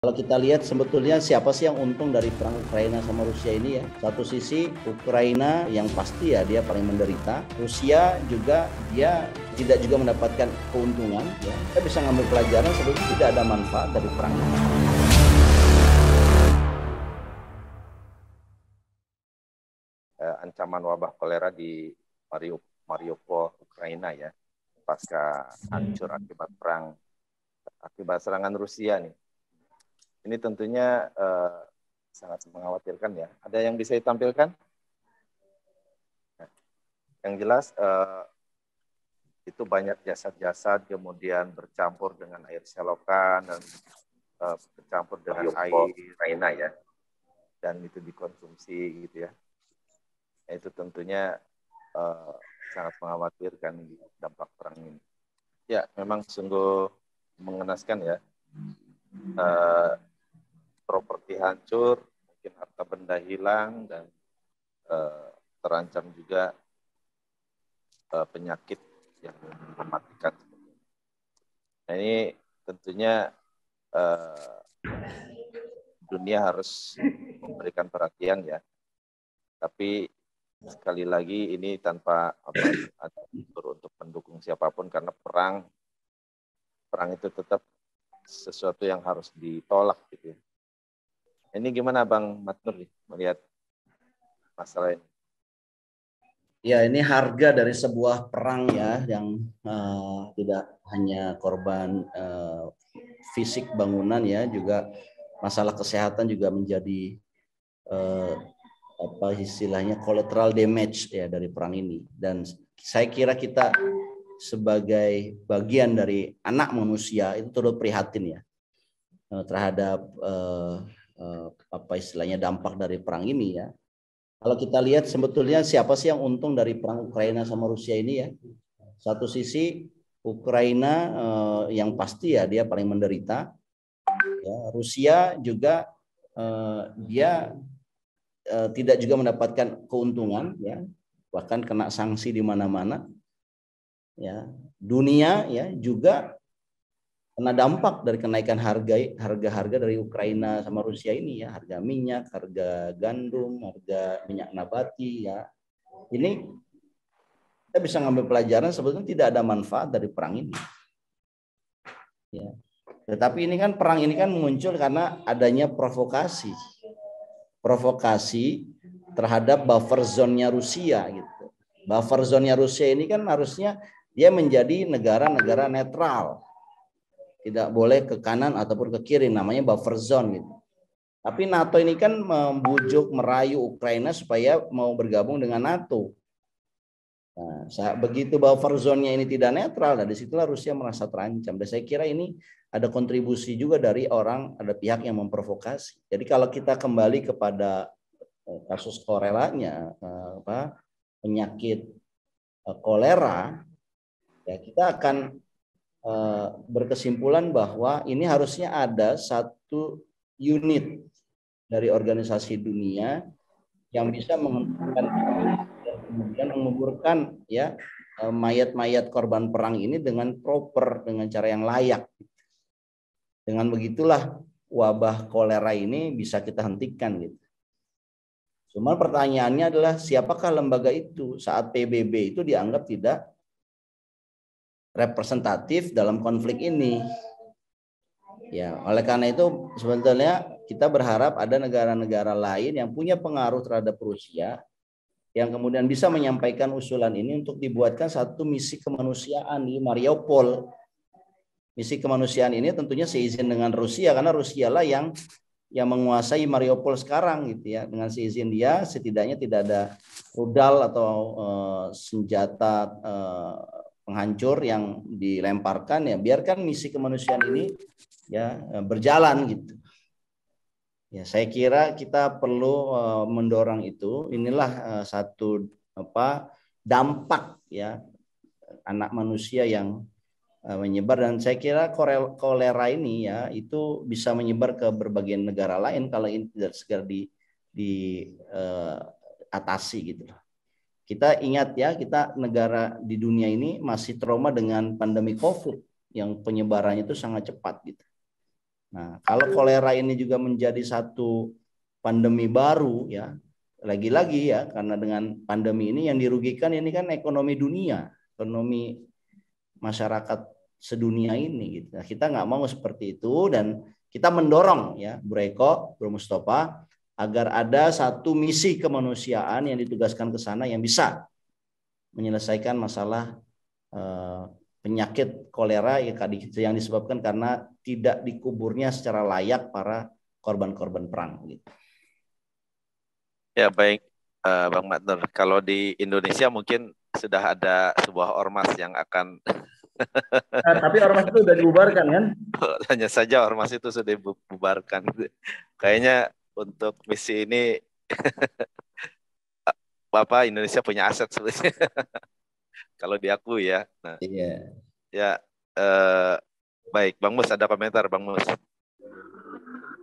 Kalau kita lihat sebetulnya siapa sih yang untung dari perang Ukraina sama Rusia ini ya. Satu sisi Ukraina yang pasti ya dia paling menderita. Rusia juga dia tidak juga mendapatkan keuntungan ya. Kita bisa ngambil pelajaran sebetulnya tidak ada manfaat dari perang ini. Ancaman wabah kolera di Mariupol, Ukraina ya, pasca hancur akibat serangan Rusia nih. Ini tentunya sangat mengkhawatirkan ya. Ada yang bisa ditampilkan? Nah, yang jelas itu banyak jasad-jasad kemudian bercampur dengan air selokan dan bercampur dengan air Ukraina ya, dan itu dikonsumsi gitu ya. Nah, itu tentunya sangat mengkhawatirkan dampak perang ini. Ya, memang sungguh mengenaskan ya. Properti hancur, mungkin harta benda hilang, dan terancam juga penyakit yang mematikan. Nah, ini tentunya dunia harus memberikan perhatian ya. Tapi sekali lagi ini tanpa untuk mendukung siapapun, karena perang itu tetap sesuatu yang harus ditolak gitu ya. Ini gimana Bang Matnur melihat masalah ini? Ya, ini harga dari sebuah perang ya yang tidak hanya korban fisik bangunan ya, juga masalah kesehatan juga menjadi apa istilahnya collateral damage ya dari perang ini. Dan saya kira kita sebagai bagian dari anak manusia itu turut prihatin ya terhadap apa istilahnya dampak dari perang ini ya. Kalau kita lihat sebetulnya siapa sih yang untung dari perang Ukraina sama Rusia ini ya. Satu sisi Ukraina yang pasti ya dia paling menderita. Ya, Rusia juga dia tidak juga mendapatkan keuntungan ya, bahkan kena sanksi di mana-mana. Ya, dunia ya juga kena dampak dari kenaikan harga dari Ukraina sama Rusia ini ya, harga minyak, harga gandum, harga minyak nabati ya. Ini kita bisa ngambil pelajaran sebetulnya tidak ada manfaat dari perang ini. Ya. Tetapi ini kan perang ini kan muncul karena adanya provokasi terhadap buffer zone-nya Rusia gitu. Buffer zone-nya Rusia ini kan harusnya dia menjadi negara-negara netral. Tidak boleh ke kanan ataupun ke kiri, namanya buffer zone gitu. Tapi NATO ini kan membujuk, merayu Ukraina supaya mau bergabung dengan NATO. Nah, begitu buffer zone-nya ini tidak netral, nah disitulah Rusia merasa terancam. Dan saya kira ini ada kontribusi juga dari ada pihak yang memprovokasi. Jadi kalau kita kembali kepada kasus korelanya, penyakit kolera, ya kita akan berkesimpulan bahwa ini harusnya ada satu unit dari organisasi dunia yang bisa menghentikan dan kemudian menguburkan ya mayat-mayat korban perang ini dengan proper, dengan cara yang layak. Dengan begitulah wabah kolera ini bisa kita hentikan gitu. Cuma pertanyaannya adalah siapakah lembaga itu saat PBB itu dianggap tidak representatif dalam konflik ini. Ya, oleh karena itu sebetulnya kita berharap ada negara-negara lain yang punya pengaruh terhadap Rusia yang kemudian bisa menyampaikan usulan ini untuk dibuatkan satu misi kemanusiaan di Mariupol. Misi kemanusiaan ini tentunya seizin dengan Rusia karena Rusia lah yang menguasai Mariupol sekarang gitu ya. Dengan seizin dia setidaknya tidak ada rudal atau senjata penghancur yang dilemparkan ya, biarkan misi kemanusiaan ini ya berjalan gitu. Ya, saya kira kita perlu mendorong itu. Inilah satu dampak ya anak manusia yang menyebar, dan saya kira kolera ini ya itu bisa menyebar ke berbagai negara lain kalau ini tidak segera diatasi gitu loh. Kita ingat ya, kita negara di dunia ini masih trauma dengan pandemi COVID yang penyebarannya itu sangat cepat gitu. Nah, kalau kolera ini juga menjadi satu pandemi baru ya, lagi-lagi ya, karena dengan pandemi ini yang dirugikan ini kan ekonomi dunia, ekonomi masyarakat sedunia ini gitu. Nah, kita nggak mau seperti itu dan kita mendorong ya Bu Eko, Bu Mustafa agar ada satu misi kemanusiaan yang ditugaskan ke sana yang bisa menyelesaikan masalah penyakit kolera yang disebabkan karena tidak dikuburnya secara layak para korban-korban perang gitu. Ya baik, Bang Matnur. Kalau di Indonesia mungkin sudah ada sebuah ormas yang akan. Tapi ormas itu sudah dibubarkan kan? Hanya saja ormas itu sudah dibubarkan. Kayaknya untuk misi ini, Bapak Indonesia punya aset sebenarnya. Kalau diakui ya. Nah, Iya. ya baik, Bang Mus ada komentar, Bang Mus.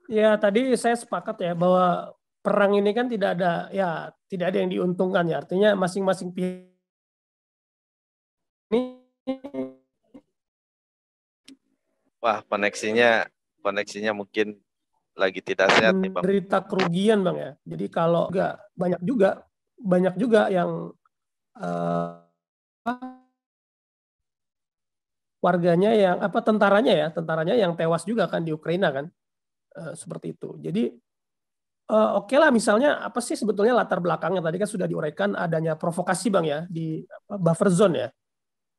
Ya tadi saya sepakat ya bahwa perang ini kan tidak ada yang diuntungkan ya. Artinya masing-masing pihak ini. Wah, koneksinya mungkin lagi tidak sehat nih, Bang. Menderita kerugian, Bang ya. Jadi kalau enggak banyak juga yang warganya yang tentaranya yang tewas juga kan di Ukraina kan. Seperti itu. Jadi oke lah misalnya apa sih sebetulnya latar belakangnya tadi kan sudah diuraikan adanya provokasi Bang ya di buffer zone ya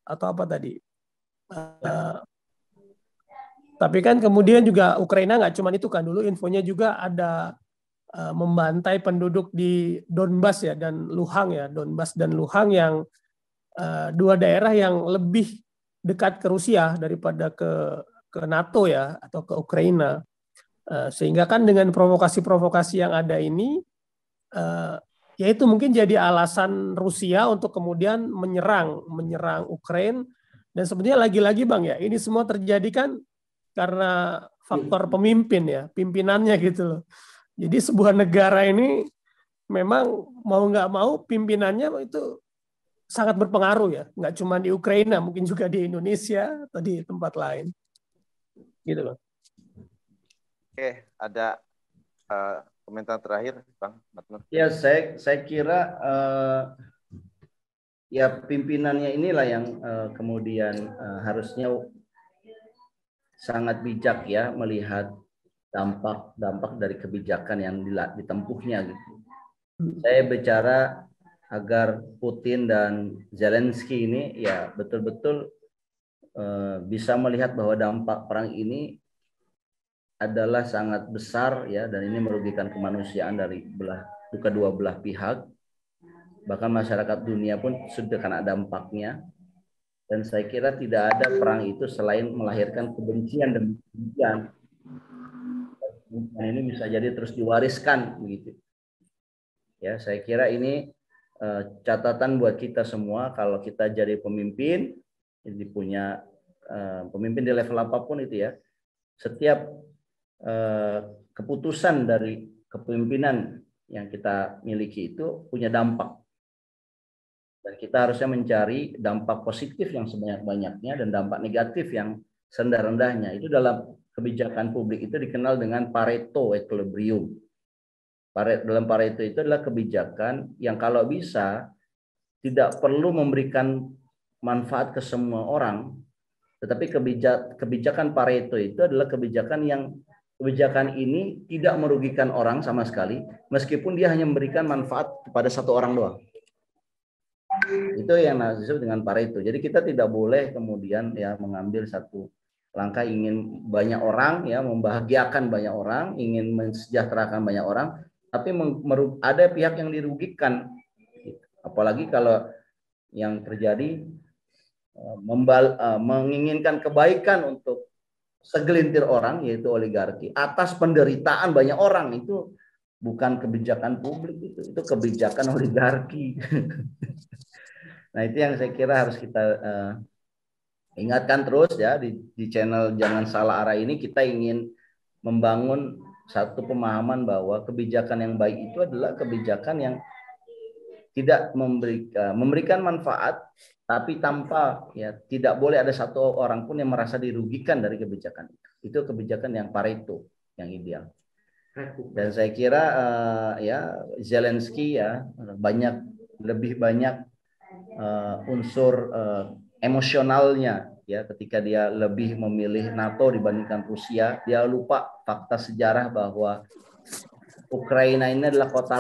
atau apa tadi. Tapi kan kemudian juga Ukraina nggak cuma itu kan, dulu infonya juga ada membantai penduduk di Donbas ya dan Luhansk ya, Donbas dan Luhansk yang dua daerah yang lebih dekat ke Rusia daripada ke NATO ya atau ke Ukraina. Sehingga kan dengan provokasi-provokasi yang ada ini, ya itu mungkin jadi alasan Rusia untuk kemudian menyerang Ukraina. Dan sebenarnya lagi-lagi Bang ya, ini semua terjadi kan karena faktor pemimpin ya, pimpinannya gitu loh. Jadi sebuah negara ini memang mau nggak mau pimpinannya itu sangat berpengaruh ya, nggak cuma di Ukraina, mungkin juga di Indonesia atau di tempat lain. Gitu loh. Oke, ada komentar terakhir, Bang Matnur. Ya, saya kira ya pimpinannya inilah yang kemudian harusnya sangat bijak ya melihat dampak dari kebijakan yang ditempuhnya gitu. Saya bicara agar Putin dan Zelensky ini ya betul-betul bisa melihat bahwa dampak perang ini adalah sangat besar ya, dan ini merugikan kemanusiaan dari kedua belah pihak. Bahkan masyarakat dunia pun sudah kena dampaknya. Dan saya kira tidak ada perang itu selain melahirkan kebencian dan kebencian. Dan ini bisa jadi terus diwariskan begitu. Ya, saya kira ini catatan buat kita semua kalau kita jadi pemimpin, jadi punya pemimpin di level apapun itu ya. Setiap keputusan dari kepemimpinan yang kita miliki itu punya dampak. Dan kita harusnya mencari dampak positif yang sebanyak-banyaknya dan dampak negatif yang serendah-rendahnya. Itu dalam kebijakan publik itu dikenal dengan Pareto equilibrium. Dalam Pareto itu adalah kebijakan yang kalau bisa tidak perlu memberikan manfaat ke semua orang, tetapi kebijakan Pareto itu adalah kebijakan ini tidak merugikan orang sama sekali, meskipun dia hanya memberikan manfaat kepada satu orang doang. Itu yang disebut dengan Pareto. Jadi kita tidak boleh kemudian ya mengambil satu langkah ingin banyak orang ya, membahagiakan banyak orang, ingin mensejahterakan banyak orang, tapi ada pihak yang dirugikan. Apalagi kalau yang terjadi menginginkan kebaikan untuk segelintir orang, yaitu oligarki, atas penderitaan banyak orang. Itu bukan kebijakan publik, itu kebijakan oligarki. Nah, itu yang saya kira harus kita ingatkan terus ya di channel Jangan Salah Arah ini. Kita ingin membangun satu pemahaman bahwa kebijakan yang baik itu adalah kebijakan yang tidak memberikan manfaat, tapi tanpa ya tidak boleh ada satu orang pun yang merasa dirugikan dari kebijakan itu. Itu kebijakan yang Pareto, yang ideal. Dan saya kira ya Zelensky ya lebih banyak unsur emosionalnya ya ketika dia lebih memilih NATO dibandingkan Rusia. Dia lupa fakta sejarah bahwa Ukraina ini adalah kota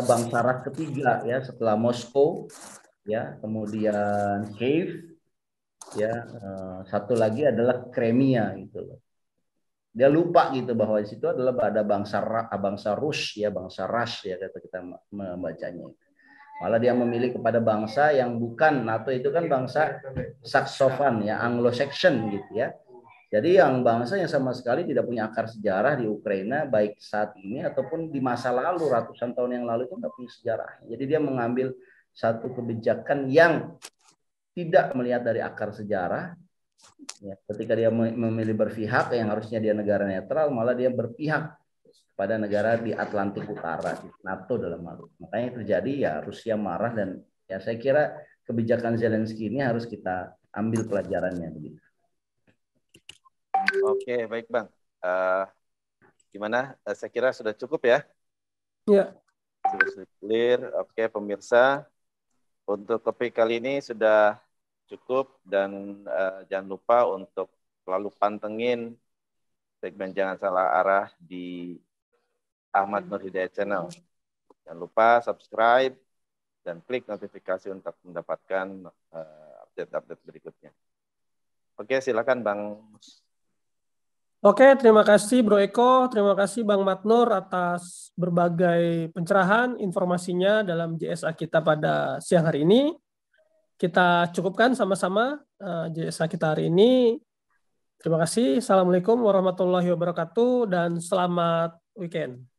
bangsa ras ketiga ya setelah Moskow ya, kemudian Kiev ya, satu lagi adalah Crimea gitu loh. Dia lupa gitu bahwa di situ adalah ada bangsa Rus ya, bangsa Ras ya kata kita membacanya. Malah dia memilih kepada bangsa yang bukan NATO, itu kan bangsa Saksovan ya, Anglo-Saxon gitu ya. Jadi yang bangsa yang sama sekali tidak punya akar sejarah di Ukraina, baik saat ini ataupun di masa lalu, ratusan tahun yang lalu itu nggak punya sejarah. Jadi dia mengambil satu kebijakan yang tidak melihat dari akar sejarah. Ya, ketika dia memilih berpihak, yang harusnya dia negara netral, malah dia berpihak pada negara di Atlantik Utara, di NATO dalam hal itu. Makanya terjadi ya Rusia marah, dan ya saya kira kebijakan Zelensky ini harus kita ambil pelajarannya begitu. Oke, baik Bang. Gimana? Saya kira sudah cukup ya? Ya. Sudah clear. Oke, pemirsa. Untuk topik kali ini sudah cukup, dan jangan lupa untuk selalu pantengin segmen Jangan Salah Arah di Ahmad Nur Hidayat Channel. Jangan lupa subscribe dan klik notifikasi untuk mendapatkan update-update berikutnya. Oke, silakan Bang. Oke, terima kasih Bro Eko, terima kasih Bang Matnur atas berbagai pencerahan informasinya dalam JSA kita pada siang hari ini. Kita cukupkan sama-sama JSA kita hari ini. Terima kasih. Assalamualaikum warahmatullahi wabarakatuh dan selamat weekend.